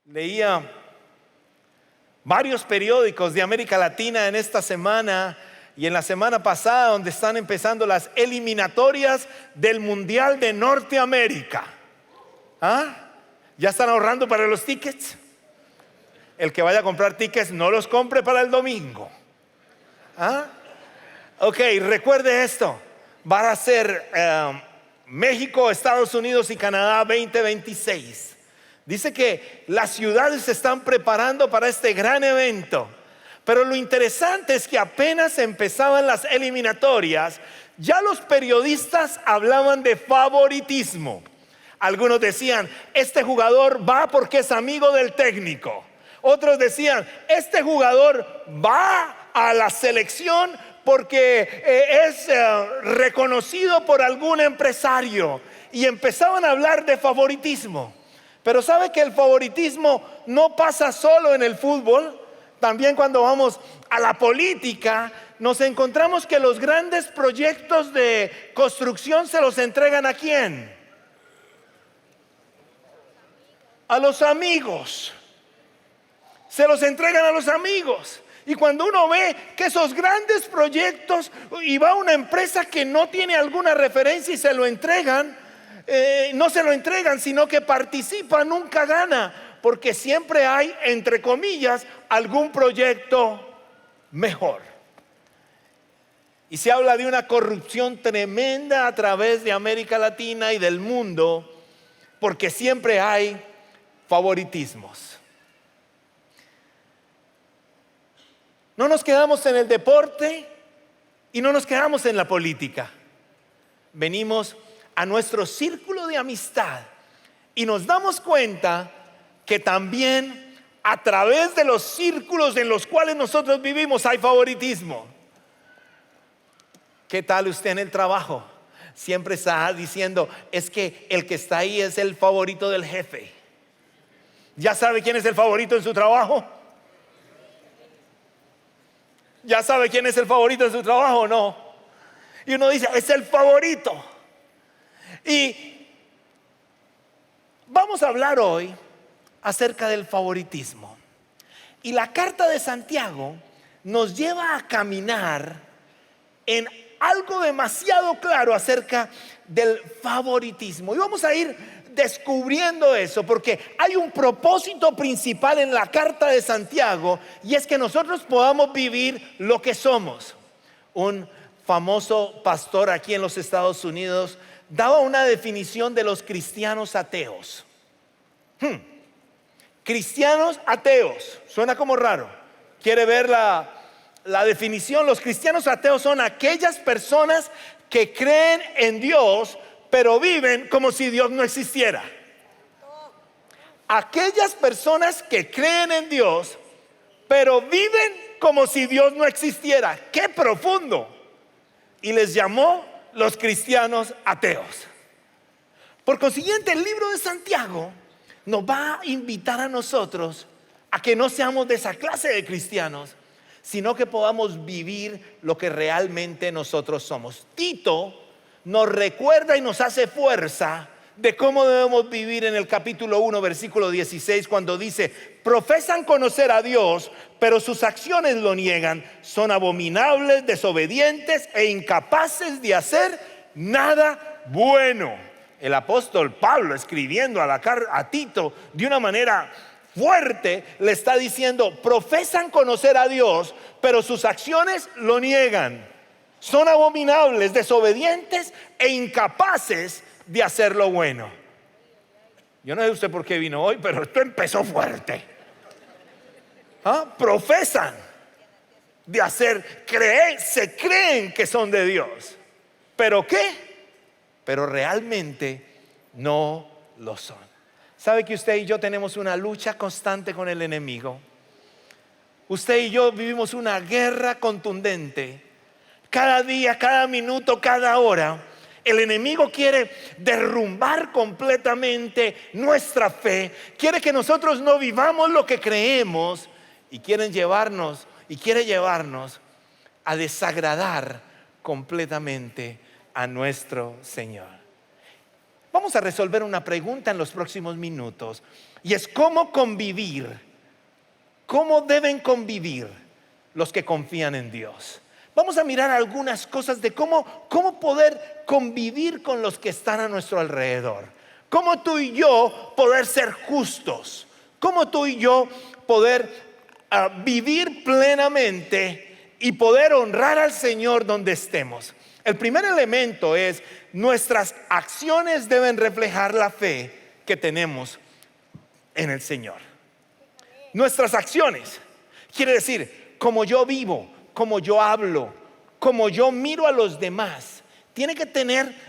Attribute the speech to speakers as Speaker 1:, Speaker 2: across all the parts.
Speaker 1: Leía varios periódicos de América Latina en esta semana y en la semana pasada, donde están empezando las eliminatorias del Mundial de Norteamérica. ¿Ya están ahorrando para los tickets? El que vaya a comprar tickets, no los compre para el domingo. Ok, recuerde esto. Va a ser México, Estados Unidos y Canadá 2026. Dice que las ciudades se están preparando para este gran evento. Pero lo interesante es que apenas empezaban las eliminatorias, ya los periodistas hablaban de favoritismo. Algunos decían, este jugador va porque es amigo del técnico. Otros decían, este jugador va a la selección porque es reconocido por algún empresario. Y empezaban a hablar de favoritismo. Pero ¿sabe que el favoritismo no pasa solo en el fútbol? También cuando vamos a la política, nos encontramos que los grandes proyectos de construcción se los entregan ¿a quién? A los amigos. Se los entregan a los amigos. Y cuando uno ve que esos grandes proyectos y va a una empresa que no tiene alguna referencia y se lo entregan, no se lo entregan, sino que participa, nunca gana, porque siempre hay, entre comillas, algún proyecto mejor. Y se habla de una corrupción tremenda a través de América Latina y del mundo, porque siempre hay favoritismos. No nos quedamos en el deporte y no nos quedamos en la política. Venimos a nuestro círculo de amistad y nos damos cuenta que también a través de los círculos en los cuales nosotros vivimos hay favoritismo. ¿Qué tal usted en el trabajo? Siempre está diciendo, es que el que está ahí es el favorito del jefe. ¿Ya sabe quién es el favorito en su trabajo? ¿Ya sabe quién es el favorito en su trabajo o no? Y uno dice, es el favorito. Y vamos a hablar hoy acerca del favoritismo. Y la carta de Santiago nos lleva a caminar en algo demasiado claro acerca del favoritismo. Y vamos a ir descubriendo eso, porque hay un propósito principal en la carta de Santiago, y es que nosotros podamos vivir lo que somos. Un famoso pastor aquí en los Estados Unidos daba una definición de los cristianos ateos. Cristianos ateos, suena como raro. ¿Quiere ver la definición? Los cristianos ateos son aquellas personas que creen en Dios, pero viven como si Dios no existiera. Aquellas personas que creen en Dios, pero viven como si Dios no existiera. ¡Qué profundo! Y les llamó los cristianos ateos. Por consiguiente, el libro de Santiago nos va a invitar a nosotros a que no seamos de esa clase de cristianos, sino que podamos vivir lo que realmente nosotros somos. Tito nos recuerda y nos hace fuerza de cómo debemos vivir en el capítulo 1, versículo 16, cuando dice, profesan conocer a Dios, pero sus acciones lo niegan, son abominables, desobedientes e incapaces de hacer nada bueno. El apóstol Pablo, escribiendo a Tito de una manera fuerte, le está diciendo, profesan conocer a Dios, pero sus acciones lo niegan. Son abominables, desobedientes e incapaces de hacer lo bueno. Yo no sé usted por qué vino hoy, pero esto empezó fuerte. Profesan de hacer, se creen que son de Dios. ¿Pero qué? Pero realmente no lo son. ¿Sabe que usted y yo tenemos una lucha constante con el enemigo? Usted y yo vivimos una guerra contundente. Cada día, cada minuto, cada hora, el enemigo quiere derrumbar completamente nuestra fe. Quiere que nosotros no vivamos lo que creemos y quiere llevarnos a desagradar completamente a nuestro Señor. Vamos a resolver una pregunta en los próximos minutos, y es cómo convivir, cómo deben convivir los que confían en Dios. Vamos a mirar algunas cosas de cómo poder convivir con los que están a nuestro alrededor. Cómo tú y yo poder ser justos. Cómo tú y yo poder vivir plenamente y poder honrar al Señor donde estemos. El primer elemento es: nuestras acciones deben reflejar la fe que tenemos en el Señor. Nuestras acciones quiere decir como yo vivo, como yo hablo, como yo miro a los demás, tiene que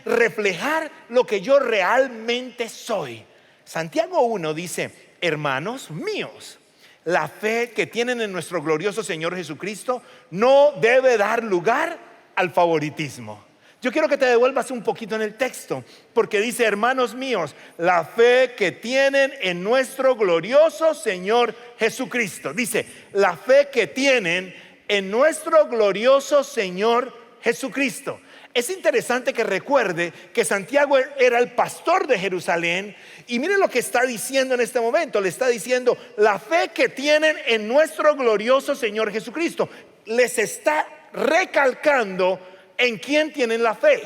Speaker 1: reflejar lo que yo realmente soy. Santiago 1 dice: hermanos míos, la fe que tienen en nuestro glorioso Señor Jesucristo no debe dar lugar al favoritismo. Yo quiero que te devuelvas un poquito en el texto, porque dice: hermanos míos, la fe que tienen en nuestro glorioso Señor Jesucristo. Dice: la fe que tienen en nuestro glorioso Señor Jesucristo. Es interesante que recuerde que Santiago era el pastor de Jerusalén, y mire lo que está diciendo en este momento. Le está diciendo: la fe que tienen en nuestro glorioso Señor Jesucristo. Les está recalcando en quién tienen la fe,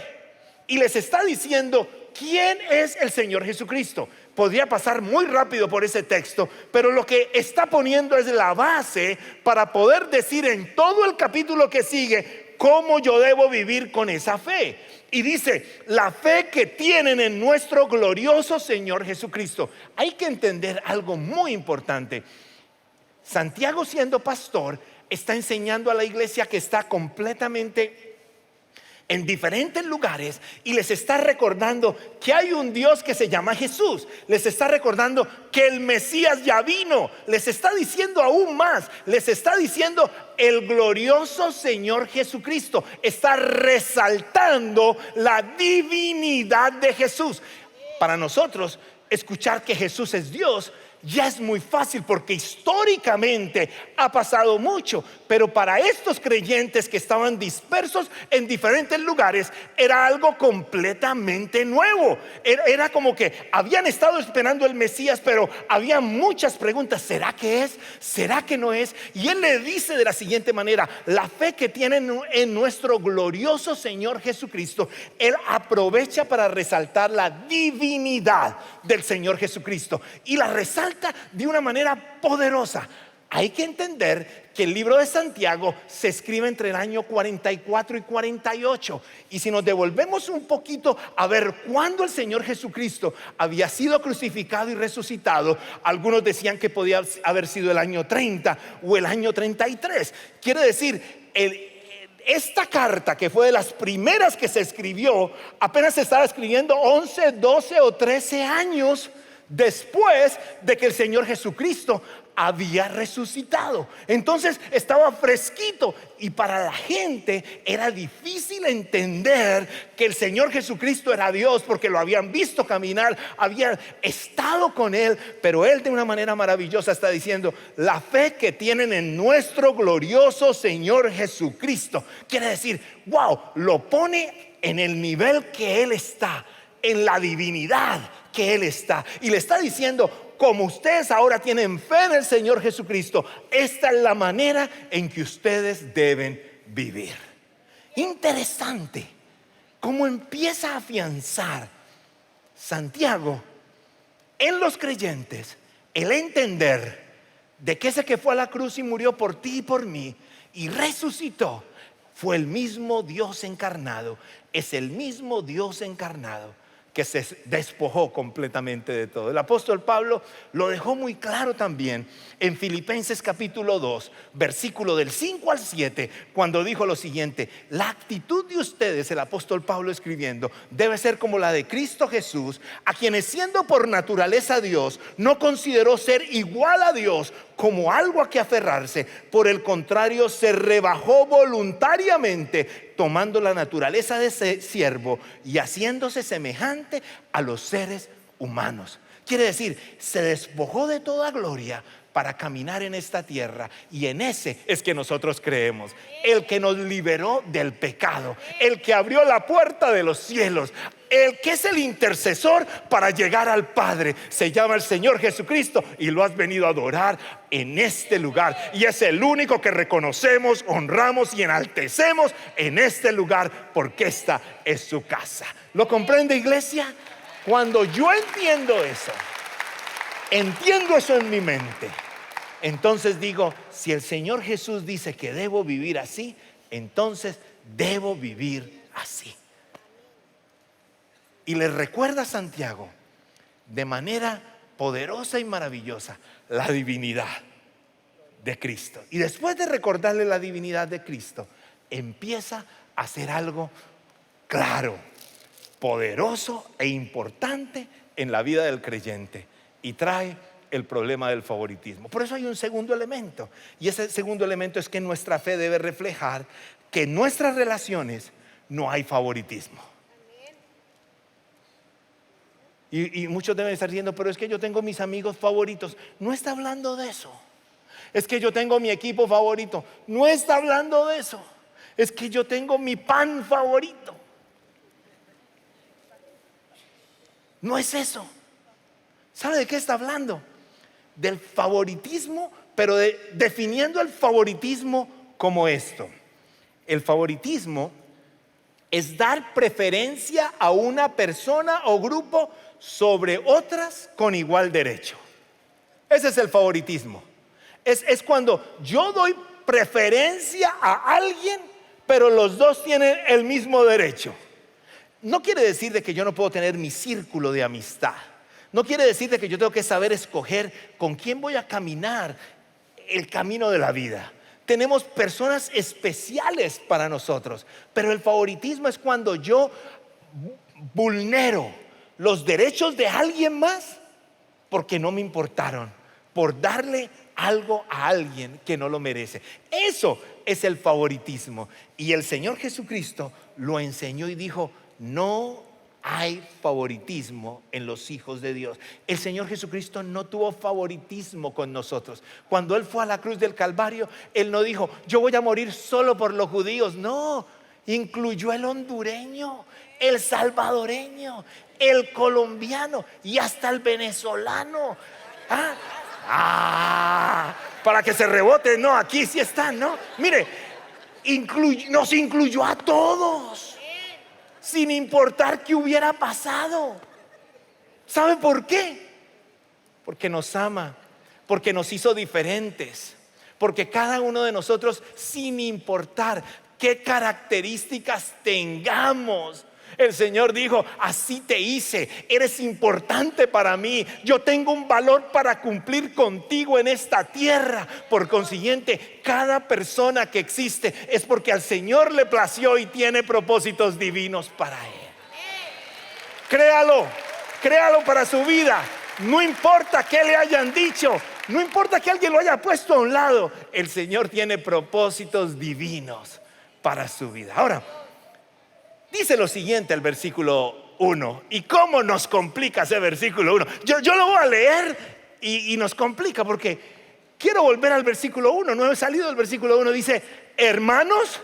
Speaker 1: y les está diciendo quién es el Señor Jesucristo. Podría pasar muy rápido por ese texto, pero lo que está poniendo es la base para poder decir en todo el capítulo que sigue cómo yo debo vivir con esa fe. Y dice: la fe que tienen en nuestro glorioso Señor Jesucristo. Hay que entender algo muy importante. Santiago, siendo pastor, está enseñando a la iglesia que está completamente en diferentes lugares, y les está recordando que hay un Dios que se llama Jesús. Les está recordando que el Mesías ya vino. Les está diciendo aún más, les está diciendo: el glorioso Señor Jesucristo. Está resaltando la divinidad de Jesús. Para nosotros, escuchar que Jesús es Dios ya es muy fácil, porque históricamente ha pasado mucho. Pero para estos creyentes que estaban dispersos en diferentes lugares, era algo completamente nuevo. Era como que habían estado esperando el Mesías, pero había muchas preguntas: ¿será que es? ¿Será que no es? Y él le dice de la siguiente manera: la fe que tienen en nuestro glorioso Señor Jesucristo, él aprovecha para resaltar la divinidad del Señor Jesucristo, y la resalta de una manera poderosa. Hay que entender que el libro de Santiago se escribe entre el año 44 y 48. Y si nos devolvemos un poquito a ver cuándo el Señor Jesucristo había sido crucificado y resucitado, algunos decían que podía haber sido el año 30 o el año 33. Quiere decir, esta carta, que fue de las primeras que se escribió, apenas se estaba escribiendo 11, 12 o 13 años después de que el Señor Jesucristo había resucitado. Entonces estaba fresquito, y para la gente era difícil entender que el Señor Jesucristo era Dios, porque lo habían visto caminar, habían estado con Él. Pero Él, de una manera maravillosa, está diciendo: la fe que tienen en nuestro glorioso Señor Jesucristo. Quiere decir, wow, lo pone en el nivel que Él está, en la divinidad que Él está, y le está diciendo: como ustedes ahora tienen fe en el Señor Jesucristo, esta es la manera en que ustedes deben vivir. Interesante cómo empieza a afianzar Santiago en los creyentes el entender de que ese que fue a la cruz y murió por ti y por mí y resucitó fue el mismo Dios encarnado. Es el mismo Dios encarnado que se despojó completamente de todo. El apóstol Pablo lo dejó muy claro también en Filipenses capítulo 2, versículo del 5 al 7, cuando dijo lo siguiente: la actitud de ustedes, el apóstol Pablo escribiendo, debe ser como la de Cristo Jesús, a quienes, siendo por naturaleza Dios, no consideró ser igual a Dios como algo a que aferrarse. Por el contrario, se rebajó voluntariamente, tomando la naturaleza de siervo y haciéndose semejante a los seres humanos. Quiere decir, se despojó de toda gloria para caminar en esta tierra, y en ese es que nosotros creemos. El que nos liberó del pecado, el que abrió la puerta de los cielos, el que es el intercesor para llegar al Padre, se llama el Señor Jesucristo, y lo has venido a adorar en este lugar, y es el único que reconocemos, honramos y enaltecemos en este lugar, porque esta es su casa. ¿Lo comprende, iglesia? Cuando yo entiendo eso en mi mente, entonces digo, si el Señor Jesús dice que debo vivir así, entonces debo vivir así. Y les recuerda a Santiago de manera poderosa y maravillosa la divinidad de Cristo. Y después de recordarle la divinidad de Cristo, empieza a hacer algo claro, poderoso e importante en la vida del creyente, y trae el problema del favoritismo. Por eso hay un segundo elemento, y ese segundo elemento es que nuestra fe debe reflejar que en nuestras relaciones no hay favoritismo. Y muchos deben estar diciendo, pero es que yo tengo mis amigos favoritos. No está hablando de eso. Es que yo tengo mi equipo favorito. No está hablando de eso. Es que yo tengo mi pan favorito. No es eso. ¿Sabe de qué está hablando? Del favoritismo, pero definiendo el favoritismo como esto. El favoritismo es dar preferencia a una persona o grupo sobre otras con igual derecho. Ese es el favoritismo. Es cuando yo doy preferencia a alguien, pero los dos tienen el mismo derecho. No quiere decir de que yo no puedo tener mi círculo de amistad. No quiere decir de que yo tengo que saber escoger con quién voy a caminar el camino de la vida. Tenemos personas especiales para nosotros, pero el favoritismo es cuando yo vulnero los derechos de alguien más porque no me importaron, por darle algo a alguien que no lo merece. Eso es el favoritismo, y el Señor Jesucristo lo enseñó y dijo: no hay favoritismo en los hijos de Dios. El Señor Jesucristo no tuvo favoritismo con nosotros. Cuando Él fue a la cruz del Calvario, Él no dijo: yo voy a morir solo por los judíos. No, incluyó el hondureño, el salvadoreño, el colombiano y hasta el venezolano. Para que se rebote. No, aquí sí están, ¿no? Mire, nos incluyó a todos, sin importar qué hubiera pasado. ¿Sabe por qué? Porque nos ama, porque nos hizo diferentes, porque cada uno de nosotros, sin importar qué características tengamos, el Señor dijo: así te hice, eres importante para mí, yo tengo un valor para cumplir contigo en esta tierra. Por consiguiente, cada persona que existe es porque al Señor le plació y tiene propósitos divinos para Él. Créalo para su vida. No importa qué le hayan dicho, no importa que alguien lo haya puesto a un lado, el Señor tiene propósitos divinos para su vida. Ahora, dice lo siguiente el versículo 1. ¿Y cómo nos complica ese versículo 1? Yo lo voy a leer y nos complica, porque quiero volver al versículo 1. No he salido del versículo 1. Dice: hermanos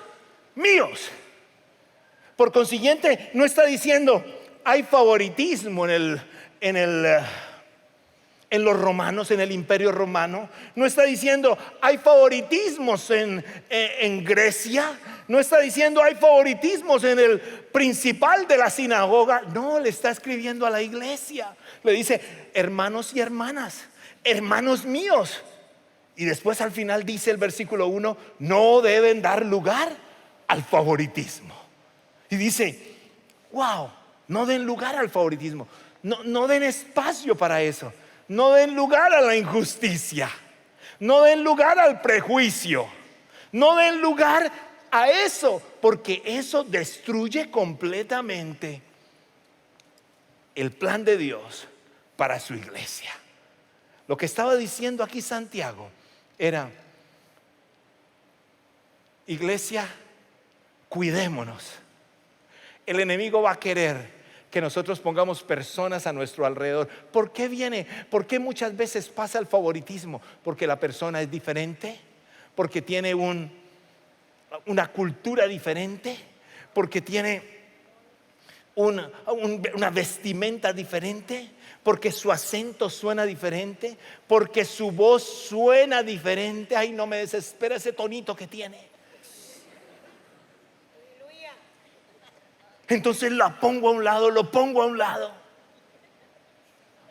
Speaker 1: míos. Por consiguiente, no está diciendo hay favoritismo en los romanos, en el imperio romano. No está diciendo hay favoritismos en Grecia. No está diciendo hay favoritismos en el principal de la sinagoga. No, le está escribiendo a la iglesia. Le dice: hermanos y hermanas, hermanos míos. Y después al final dice el versículo 1: no deben dar lugar al favoritismo. Y dice: wow, no den lugar al favoritismo. No den espacio para eso. No den lugar a la injusticia. No den lugar al prejuicio. No den lugar a eso, porque eso destruye completamente el plan de Dios para su iglesia. Lo que estaba diciendo aquí Santiago era: iglesia, cuidémonos. El enemigo va a querer que nosotros pongamos personas a nuestro alrededor. ¿Por qué viene? ¿Por qué muchas veces pasa el favoritismo? Porque la persona es diferente, porque tiene una cultura diferente, porque tiene una vestimenta diferente, porque su acento suena diferente, porque su voz suena diferente. Ay, no me desespera ese tonito que tiene. Entonces la pongo a un lado, lo pongo a un lado,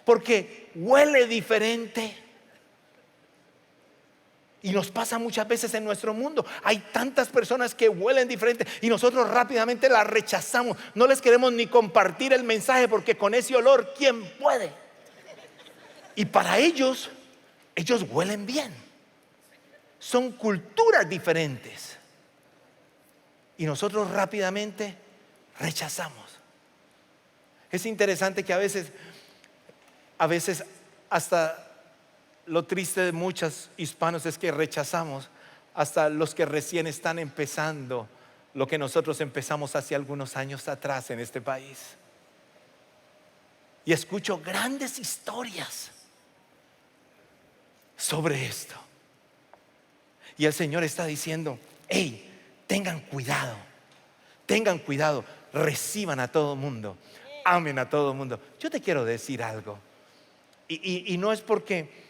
Speaker 1: porque huele diferente. Y nos pasa muchas veces en nuestro mundo. Hay tantas personas que huelen diferente y nosotros rápidamente las rechazamos. No les queremos ni compartir el mensaje, porque con ese olor, ¿quién puede? Y para ellos huelen bien. Son culturas diferentes. Y nosotros rápidamente rechazamos. Es interesante que a veces hasta lo triste de muchos hispanos es que rechazamos hasta los que recién están empezando lo que nosotros empezamos hace algunos años atrás en este país. Y escucho grandes historias sobre esto. Y el Señor está diciendo: hey, tengan cuidado, reciban a todo mundo, amen a todo mundo. Yo te quiero decir algo, y no es porque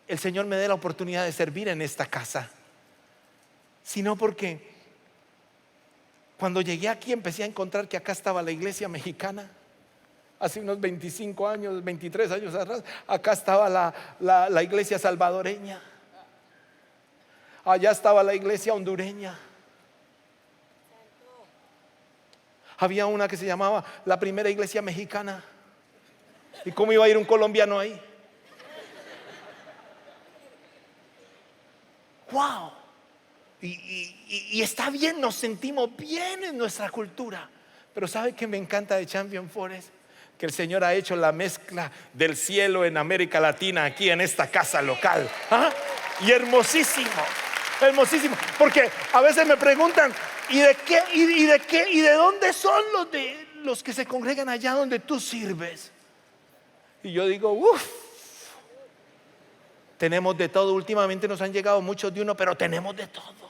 Speaker 1: el Señor me dé la oportunidad de servir en esta casa, sino porque cuando llegué aquí empecé a encontrar que acá estaba la iglesia mexicana. Hace unos 25 años, 23 años atrás, acá estaba la iglesia salvadoreña, allá estaba la iglesia hondureña, había una que se llamaba la primera iglesia mexicana. ¿Y cómo iba a ir un colombiano ahí? ¡Wow! Y está bien, nos sentimos bien en nuestra cultura. Pero ¿sabe qué me encanta de Champion Forest? Que el Señor ha hecho la mezcla del cielo en América Latina, aquí en esta casa local. ¿Ah? Y hermosísimo, hermosísimo. Porque a veces me preguntan: ¿y de qué? ¿Y de dónde son los que se congregan allá donde tú sirves? Y yo digo: uff, tenemos de todo. Últimamente nos han llegado muchos de uno, pero tenemos de todo.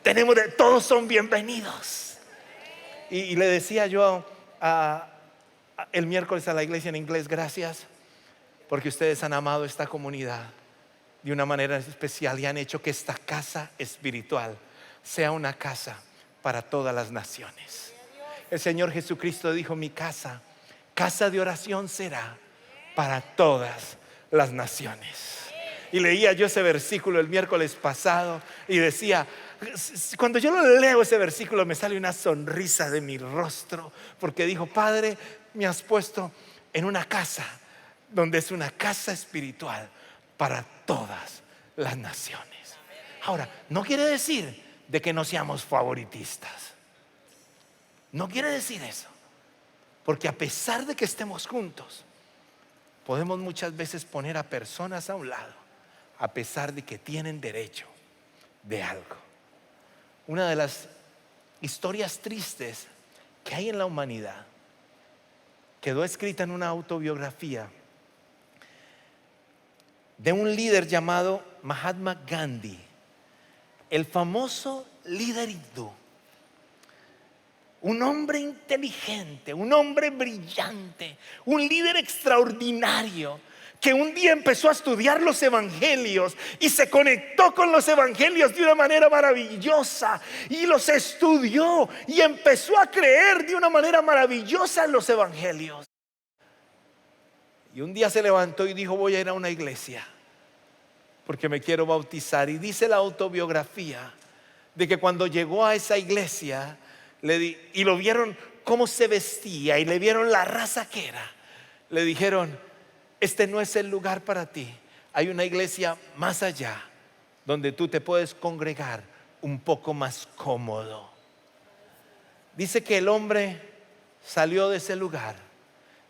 Speaker 1: Tenemos de todos, son bienvenidos. Y le decía yo el miércoles a la iglesia en inglés: gracias porque ustedes han amado esta comunidad de una manera especial y han hecho que esta casa espiritual sea una casa para todas las naciones. El Señor Jesucristo dijo: mi casa de oración será para todas las naciones. Y leía yo ese versículo el miércoles pasado y decía, cuando yo lo leo ese versículo, me sale una sonrisa de mi rostro, porque dijo: Padre, me has puesto en una casa donde es una casa espiritual para todas las naciones. Ahora, no quiere decir de que no seamos favoritistas. No quiere decir eso, porque a pesar de que estemos juntos, podemos muchas veces poner a personas a un lado, a pesar de que tienen derecho de algo. Una de las historias tristes que hay en la humanidad quedó escrita en una autobiografía de un líder llamado Mahatma Gandhi, el famoso líder hindú. Un hombre inteligente, un hombre brillante, un líder extraordinario, que un día empezó a estudiar los evangelios y se conectó con los evangelios de una manera maravillosa, y los estudió y empezó a creer de una manera maravillosa en los evangelios. Y un día se levantó y dijo: voy a ir a una iglesia porque me quiero bautizar. Y dice la autobiografía de que cuando llegó a esa iglesia y lo vieron cómo se vestía y le vieron la raza que era, le dijeron: este no es el lugar para ti, hay una iglesia más allá donde tú te puedes congregar un poco más cómodo. Dice que el hombre salió de ese lugar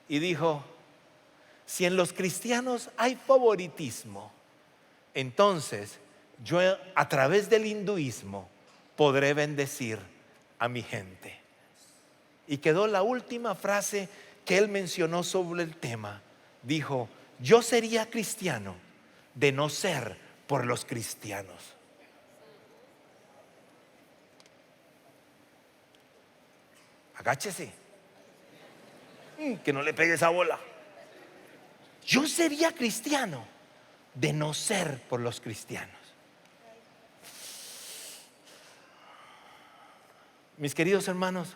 Speaker 1: y dijo: si en los cristianos hay favoritismo, entonces yo a través del hinduismo podré bendecir a mi gente. Y quedó la última frase que él mencionó sobre el tema. Dijo: yo sería cristiano de no ser por los cristianos. Agáchese, que no le pegue esa bola. Yo sería cristiano de no ser por los cristianos. Mis queridos hermanos,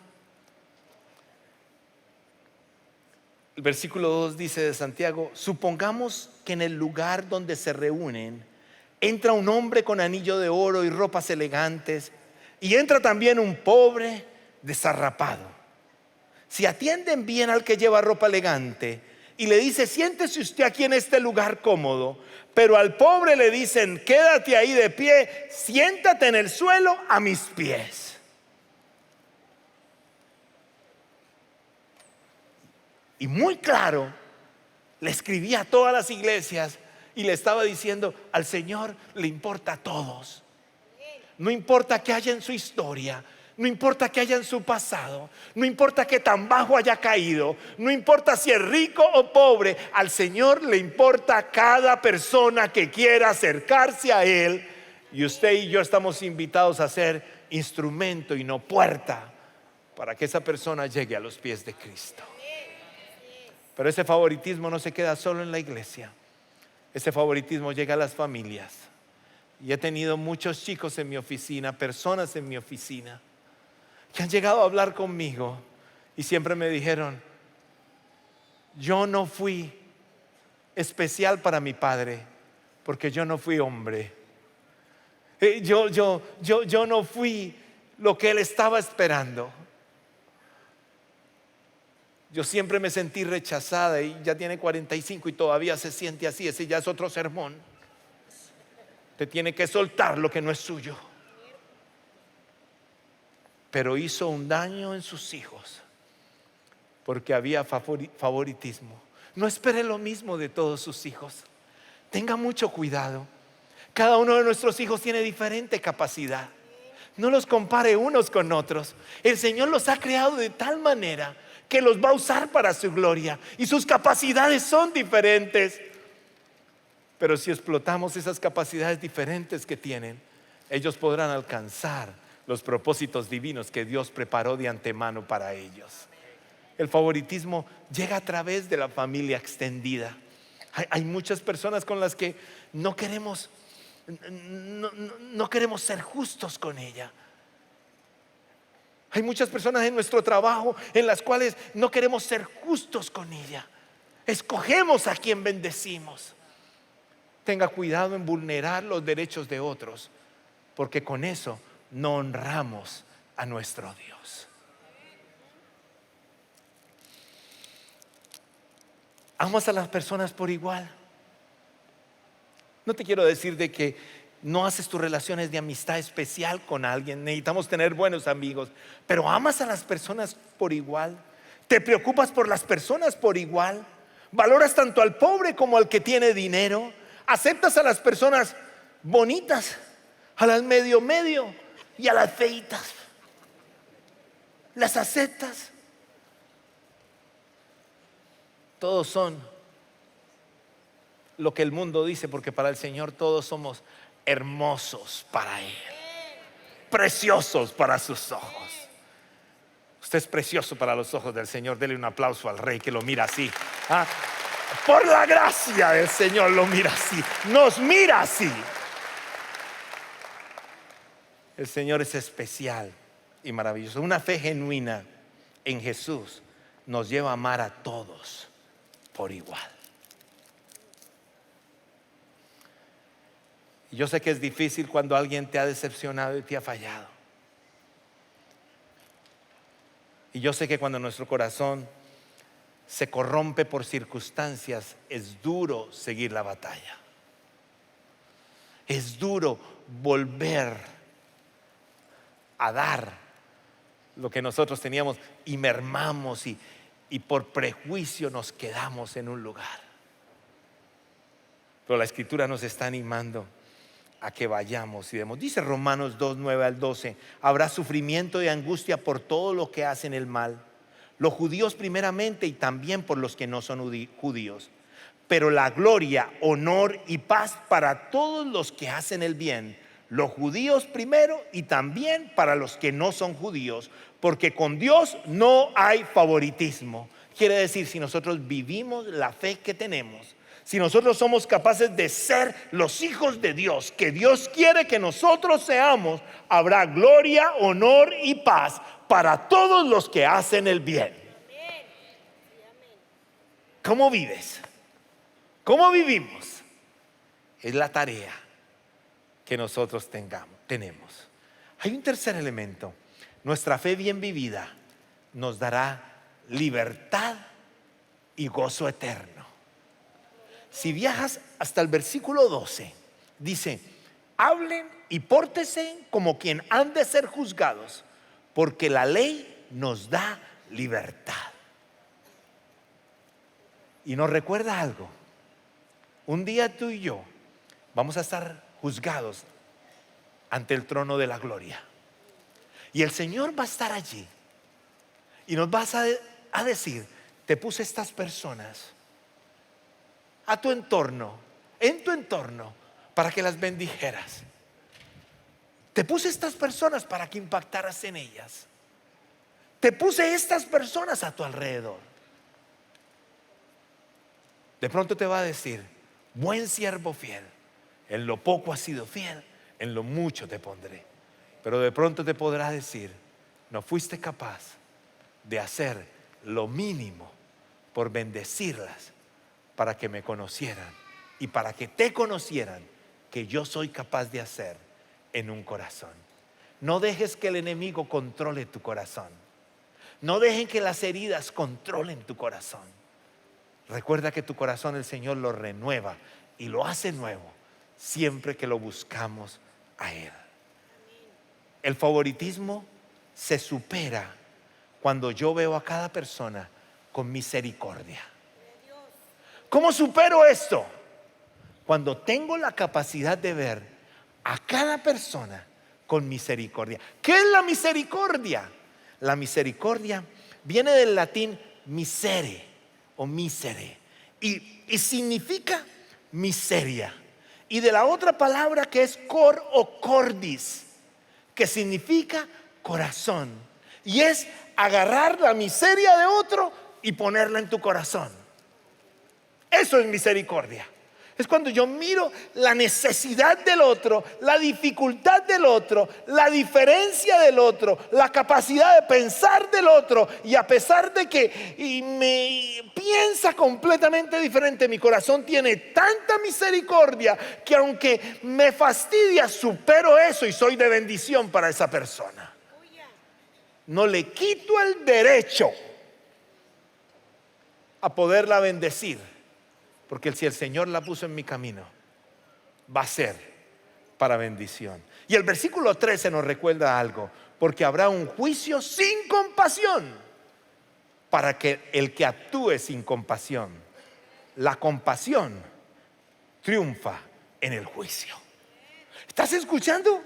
Speaker 1: el versículo 2 dice de Santiago: supongamos que en el lugar donde se reúnen entra un hombre con anillo de oro y ropas elegantes, y entra también un pobre desarrapado. Si atienden bien al que lleva ropa elegante y le dice: siéntese usted aquí en este lugar cómodo, pero al pobre le dicen: quédate ahí de pie, siéntate en el suelo a mis pies. Y muy claro le escribía a todas las iglesias y le estaba diciendo: al Señor le importa a todos. No importa qué haya en su historia, no importa qué haya en su pasado, no importa qué tan bajo haya caído, no importa si es rico o pobre, al Señor le importa cada persona que quiera acercarse a Él. Y usted y yo estamos invitados a ser instrumento y no puerta para que esa persona llegue a los pies de Cristo. Pero ese favoritismo no se queda solo en la iglesia. Ese favoritismo llega a las familias. Y he tenido muchos chicos en mi oficina, personas en mi oficina, que han llegado a hablar conmigo y siempre me dijeron: yo no fui especial para mi padre porque yo no fui hombre. Yo no fui lo que él estaba esperando. Yo siempre me sentí rechazada, y ya tiene 45 y todavía se siente así. Ese ya es otro sermón. Te tiene que soltar lo que no es suyo. Pero hizo un daño en sus hijos porque había favoritismo. No espere lo mismo de todos sus hijos. Tenga mucho cuidado. Cada uno de nuestros hijos tiene diferente capacidad. No los compare unos con otros. El Señor los ha creado de tal manera que los va a usar para su gloria, y sus capacidades son diferentes. Pero si explotamos esas capacidades diferentes que tienen, ellos podrán alcanzar los propósitos divinos que Dios preparó de antemano para ellos. El favoritismo llega a través de la familia extendida. Hay muchas personas con las que no queremos ser justos con ella. Hay muchas personas en nuestro trabajo en las cuales no queremos ser justos con ella. Escogemos a quien bendecimos. Tenga cuidado en vulnerar los derechos de otros, porque con eso no honramos a nuestro Dios. ¿Amas a las personas por igual? No te quiero decir de que no haces tus relaciones de amistad especial con alguien. Necesitamos tener buenos amigos, pero ¿amas a las personas por igual? ¿Te preocupas por las personas por igual? ¿Valoras tanto al pobre como al que tiene dinero? ¿Aceptas a las personas bonitas, a las medio y a las feitas? ¿Las aceptas? Todos son lo que el mundo dice, porque para el Señor todos somos hermosos para Él, preciosos para sus ojos. Usted es precioso para los ojos del Señor. Dele un aplauso al Rey que lo mira así. Por la gracia del Señor lo mira así, nos mira así. El Señor es especial y maravilloso. Una fe genuina en Jesús nos lleva a amar a todos por igual. Yo sé que es difícil cuando alguien te ha decepcionado y te ha fallado. Y yo sé que cuando nuestro corazón se corrompe por circunstancias, es duro seguir la batalla. Es duro volver a dar lo que nosotros teníamos y mermamos, y por prejuicio nos quedamos en un lugar. Pero la Escritura nos está animando a que vayamos y demos. Dice Romanos 2, 9 al 12: habrá sufrimiento y angustia por todo lo que hacen el mal, los judíos primeramente y también por los que no son judíos. Pero la gloria, honor y paz para todos los que hacen el bien, los judíos primero y también para los que no son judíos, porque con Dios no hay favoritismo. Quiere decir, si nosotros vivimos la fe que tenemos, si nosotros somos capaces de ser los hijos de Dios, que Dios quiere que nosotros seamos, habrá gloria, honor y paz para todos los que hacen el bien. ¿Cómo vives? ¿Cómo vivimos? Es la tarea que nosotros tenemos. Hay un tercer elemento. Nuestra fe bien vivida nos dará libertad y gozo eterno. Si viajas hasta el versículo 12, dice: hablen y pórtense como quien han de ser juzgados, porque la ley nos da libertad. Y nos recuerda algo. Un día tú y yo vamos a estar juzgados ante el trono de la gloria. Y el Señor va a estar allí y nos vas a decir: te puse estas personas a tu entorno, en tu entorno, para que las bendijeras. Te puse estas personas para que impactaras en ellas. Te puse estas personas a tu alrededor. De pronto te va a decir: buen siervo fiel, en lo poco has sido fiel, en lo mucho te pondré. Pero de pronto te podrá decir: no fuiste capaz de hacer lo mínimo por bendecirlas, para que me conocieran y para que te conocieran, que yo soy capaz de hacer en un corazón. No dejes que el enemigo controle tu corazón. No dejen que las heridas controlen tu corazón. Recuerda que tu corazón el Señor lo renueva y lo hace nuevo siempre que lo buscamos a Él. El favoritismo se supera cuando yo veo a cada persona con misericordia. ¿Cómo supero esto? Cuando tengo la capacidad de ver a cada persona con misericordia. ¿Qué es la misericordia? La misericordia viene del latín misere o misere y significa miseria, y de la otra palabra que es cor o cordis, que significa corazón, y es agarrar la miseria de otro y ponerla en tu corazón. Eso es misericordia. Es cuando yo miro la necesidad del otro, la dificultad del otro, la diferencia del otro, la capacidad de pensar del otro, y a pesar de que me piensa completamente diferente, mi corazón tiene tanta misericordia que aunque me fastidia, supero eso y soy de bendición para esa persona. No le quito el derecho a poderla bendecir, porque si el Señor la puso en mi camino, va a ser para bendición. Y el versículo 13 nos recuerda algo: porque habrá un juicio sin compasión para que el que actúe sin compasión. La compasión triunfa en el juicio. ¿Estás escuchando?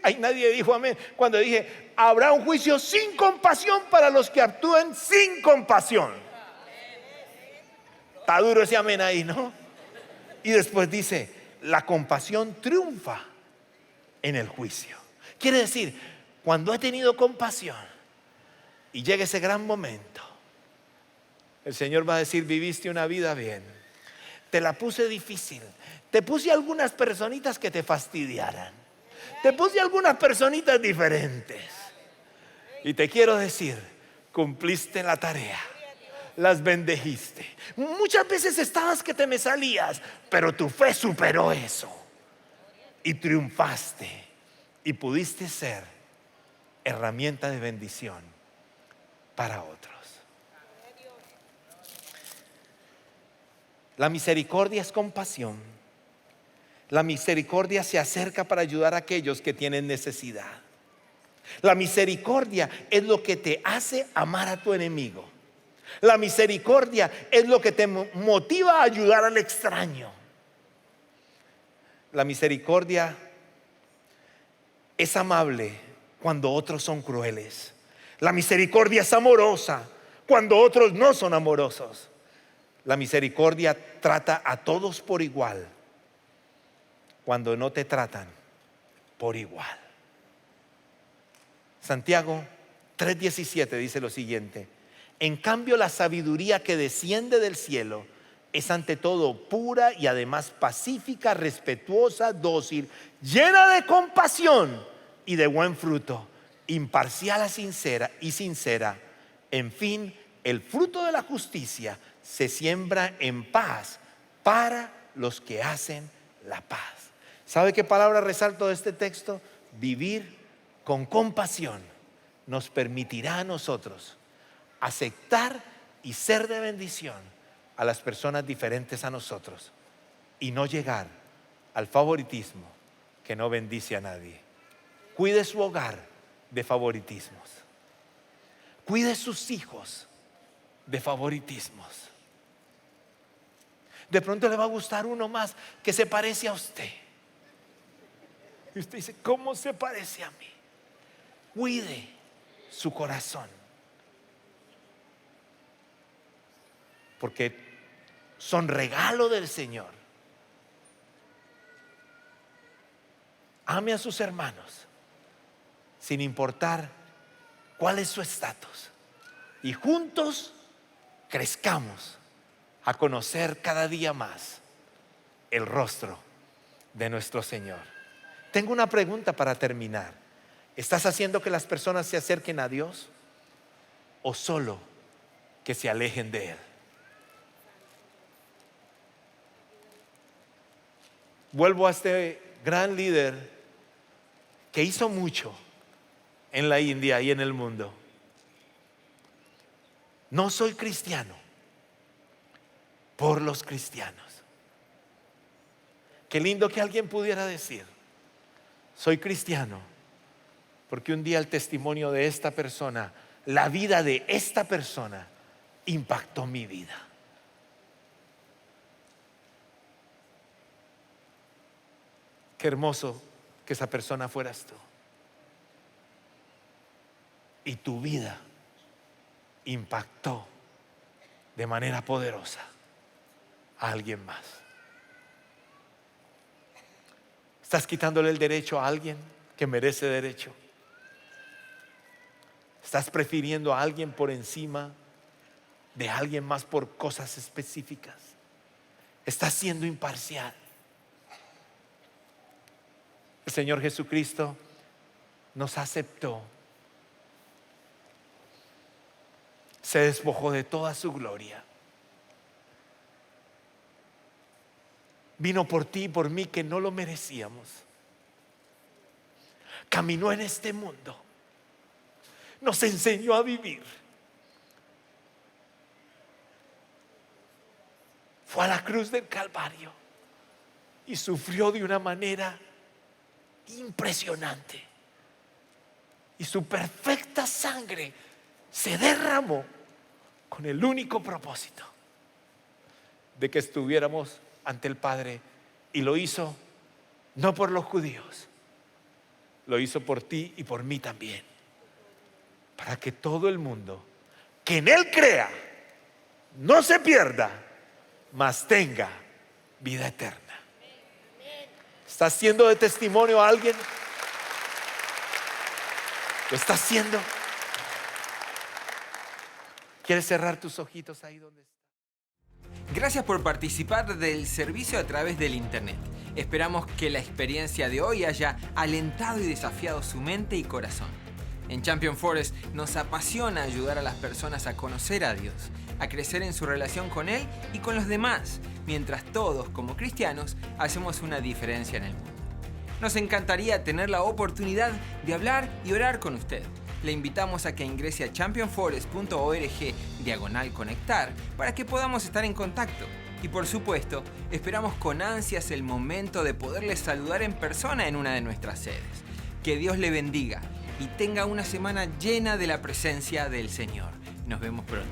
Speaker 1: Ay, nadie dijo amén cuando dije: habrá un juicio sin compasión para los que actúen sin compasión. Está duro ese amén ahí, ¿no? Y después dice: la compasión triunfa en el juicio. Quiere decir, cuando he tenido compasión y llega ese gran momento, el Señor va a decir: viviste una vida bien, te la puse difícil, te puse algunas personitas que te fastidiaran, te puse algunas personitas diferentes, y te quiero decir: cumpliste la tarea, las bendejiste. Muchas veces estabas que te me salías, pero tu fe superó eso y triunfaste y pudiste ser herramienta de bendición para otros. La misericordia es compasión. La misericordia se acerca para ayudar a aquellos que tienen necesidad. La misericordia es lo que te hace amar a tu enemigo. La misericordia es lo que te motiva a ayudar al extraño. La misericordia es amable cuando otros son crueles. La misericordia es amorosa cuando otros no son amorosos. La misericordia trata a todos por igual cuando no te tratan por igual. Santiago 3:17 dice lo siguiente: en cambio, la sabiduría que desciende del cielo es ante todo pura y además pacífica, respetuosa, dócil, llena de compasión y de buen fruto, imparcial y sincera. En fin, el fruto de la justicia se siembra en paz para los que hacen la paz. ¿Sabe qué palabra resalto de este texto? Vivir con compasión nos permitirá a nosotros aceptar y ser de bendición a las personas diferentes a nosotros y no llegar al favoritismo que no bendice a nadie. Cuide su hogar de favoritismos. Cuide sus hijos de favoritismos. De pronto le va a gustar uno más que se parece a usted. Y usted dice, ¿cómo se parece a mí? Cuide su corazón. Porque son regalo del Señor. Ame a sus hermanos sin importar cuál es su estatus. Y juntos crezcamos a conocer cada día más el rostro de nuestro Señor. Tengo una pregunta para terminar. ¿Estás haciendo que las personas se acerquen a Dios o solo que se alejen de Él? Vuelvo a este gran líder que hizo mucho en la India y en el mundo. No soy cristiano por los cristianos. Qué lindo que alguien pudiera decir, soy cristiano porque un día el testimonio de esta persona, la vida de esta persona impactó mi vida. Qué hermoso que esa persona fueras tú. Y tu vida impactó de manera poderosa a alguien más. ¿Estás quitándole el derecho a alguien que merece derecho? ¿Estás prefiriendo a alguien por encima de alguien más por cosas específicas? ¿Estás siendo imparcial? El Señor Jesucristo nos aceptó. Se despojó de toda su gloria. Vino por ti y por mí que no lo merecíamos. Caminó en este mundo. Nos enseñó a vivir. Fue a la cruz del Calvario y sufrió de una manera impresionante. Y su perfecta sangre se derramó con el único propósito de que estuviéramos ante el Padre. Y lo hizo no por los judíos, lo hizo por ti y por mí también, para que todo el mundo que en Él crea no se pierda, mas tenga vida eterna. ¿Estás siendo de testimonio a alguien? ¿Lo estás haciendo? ¿Quieres cerrar tus ojitos ahí donde estás?
Speaker 2: Gracias por participar del servicio a través del internet. Esperamos que la experiencia de hoy haya alentado y desafiado su mente y corazón. En Champion Forest nos apasiona ayudar a las personas a conocer a Dios, a crecer en su relación con Él y con los demás, mientras todos, como cristianos, hacemos una diferencia en el mundo. Nos encantaría tener la oportunidad de hablar y orar con usted. Le invitamos a que ingrese a championforest.org/conectar para que podamos estar en contacto. Y por supuesto, esperamos con ansias el momento de poderles saludar en persona en una de nuestras sedes. Que Dios le bendiga y tenga una semana llena de la presencia del Señor. Nos vemos pronto.